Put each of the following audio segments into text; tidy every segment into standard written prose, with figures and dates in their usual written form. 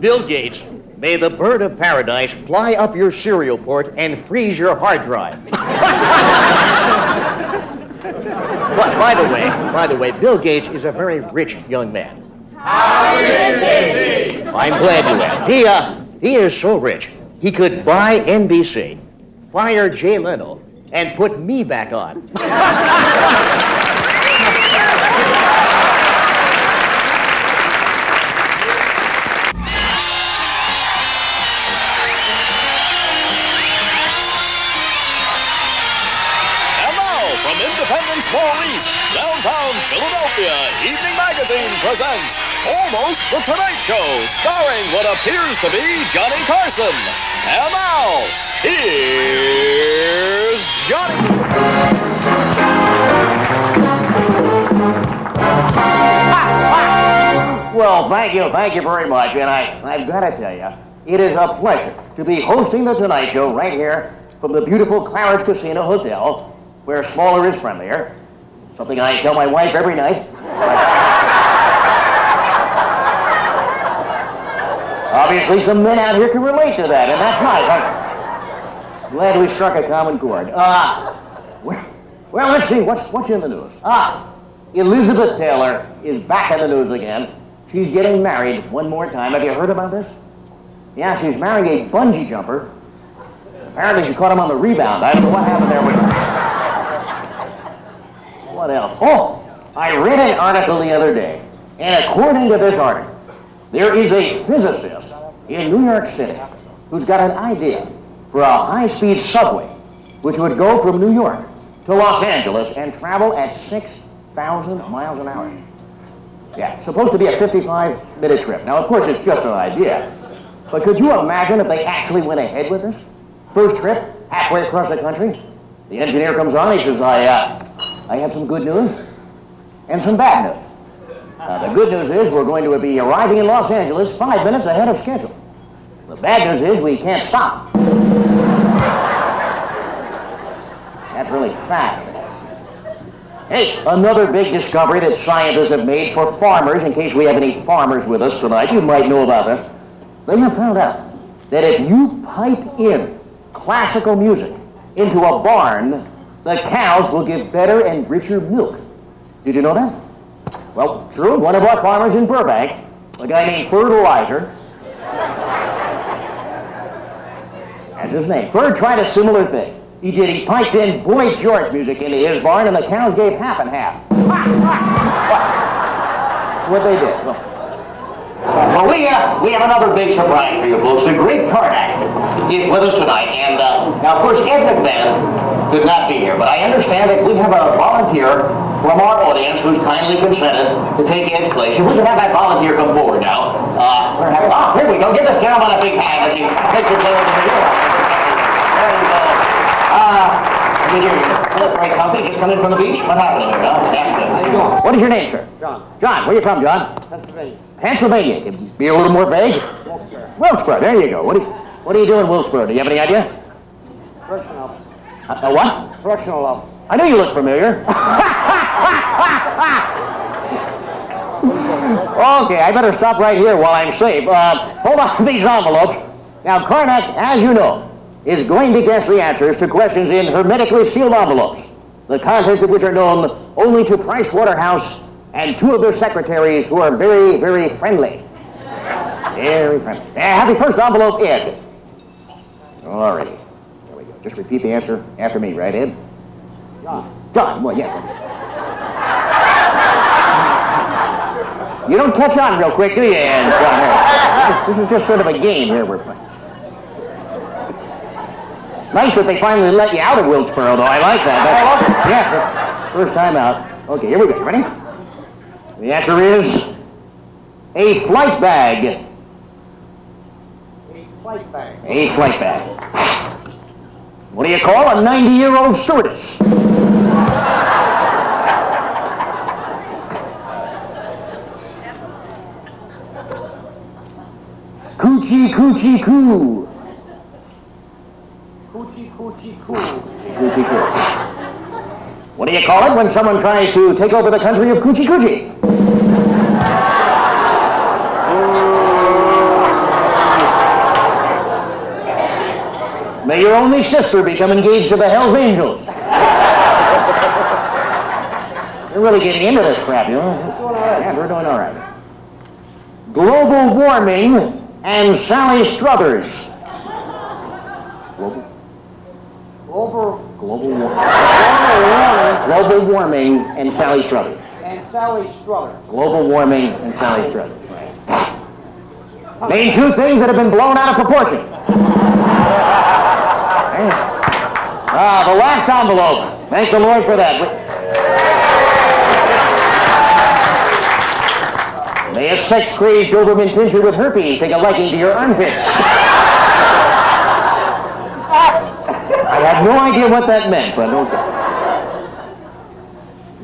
Bill Gates, may the bird of paradise fly up your cereal port and freeze your hard drive. But by the way, Bill Gates is a very rich young man. How rich is he? I'm glad you asked. He is so rich, he could buy NBC, fire Jay Leno, and put me back on. From Independence Mall East, downtown Philadelphia, Evening Magazine presents Almost the Tonight Show, starring what appears to be Johnny Carson. And now, here's Johnny. Well, thank you very much. And I've got to tell you, it is a pleasure to be hosting the Tonight Show right here from the beautiful Claridge Casino Hotel, where smaller is friendlier. Something I tell my wife every night. Obviously, some men out here can relate to that, and that's nice. I'm glad we struck a common chord. Well, let's see, what's in the news? Elizabeth Taylor is back in the news again. She's getting married one more time. Have you heard about this? Yeah, she's marrying a bungee jumper. Apparently, she caught him on the rebound. I don't know what happened there with her. What else? Oh, I read an article the other day, and according to this article, there is a physicist in New York City who's got an idea for a high-speed subway which would go from New York to Los Angeles and travel at 6,000 miles an hour. Yeah, supposed to be a 55-minute trip. Now, of course, it's just an idea, but could you imagine if they actually went ahead with this? First trip, halfway across the country, the engineer comes on, he says, I have some good news and some bad news. The good news is we're going to be arriving in Los Angeles 5 minutes ahead of schedule. The bad news is we can't stop. That's really fast. Hey, another big discovery that scientists have made for farmers, in case we have any farmers with us tonight, you might know about this. They have found out that if you pipe in classical music into a barn, the cows will give better and richer milk. Did you know that? Well, true. One of our farmers in Burbank, a guy named Fertilizer, that's his name. Ferg tried a similar thing. He piped in Boy George music into his barn, and the cows gave half and half. That's what they did. Well, we have another big surprise for you folks. The great Karnak is with us tonight, and now, of course, Ed McMahon could not be here, but I understand that we have a volunteer from our audience who's kindly consented to take Ed's place. If we could have that volunteer come forward now. Here we go. Give this gentleman a big hand as he takes your place. There you go. Very comfy. Just come in from the beach. What happened here, huh? That's good. How you doing? What is your name, sir? John. John, where are you from, John? Pennsylvania. Pennsylvania. Can you be a little more vague? Wilkesboro. Wilkesboro. There you go. What do you do in Wilkesboro? Do you have any idea? Correctional officer. A what? Correctional officer. I knew you looked familiar. Okay, I better stop right here while I'm safe. Hold on to these envelopes. Now, Karnak, as you know, is going to guess the answers to questions in hermetically sealed envelopes, the contents of which are known only to Price Waterhouse and two of their secretaries who are very, very friendly. Very friendly. Have the first envelope, Ed. All righty. There we go. Just repeat the answer after me, right, Ed? John. John, well, yeah. You don't catch on real quick, do you, Ed? This is just sort of a game here we're playing. Nice that they finally let you out of Wilkesboro, though. I like that. Yeah, first time out. Okay, here we go. You ready? The answer is a flight bag. A flight bag. A flight bag. What do you call a 90-year-old stewardess? Coochie coochie coo. Coochie coochie coo. Coochie coo. What do you call it when someone tries to take over the country of Coochie Coochie? May your only sister become engaged to the Hells Angels. You're really getting into this crap, you know? Yeah, we're doing all right. Global warming and Sally Struthers. Global warming and Sally Struthers. And Sally Struthers. Global warming and Sally Struthers. Right. Name two things that have been blown out of proportion. The last envelope. Thank the Lord for that. May a sex-crazed Doberman pinscher with herpes take a liking to your armpits. I have no idea what that meant, but okay.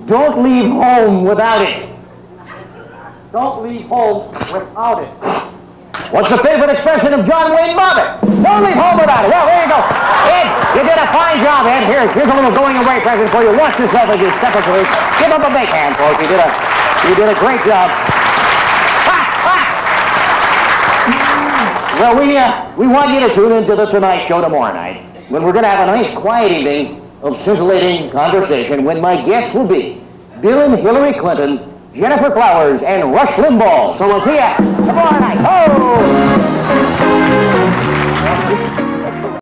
Don't leave home without it. Don't leave home without it. What's the favorite expression of John Wayne Bobbitt? Don't leave home without it. Well, there you go. Ed, you did a fine job, Ed. Here's a little going-away present for you. Watch yourself as you step up to it. Give him a big hand, folks. You did a great job. Well, we want you to tune into the Tonight Show tomorrow night, when we're going to have a nice, quiet evening of scintillating conversation, when my guests will be Bill and Hillary Clinton, Jennifer Flowers, and Rush Limbaugh. So we'll see you tomorrow night. Oh!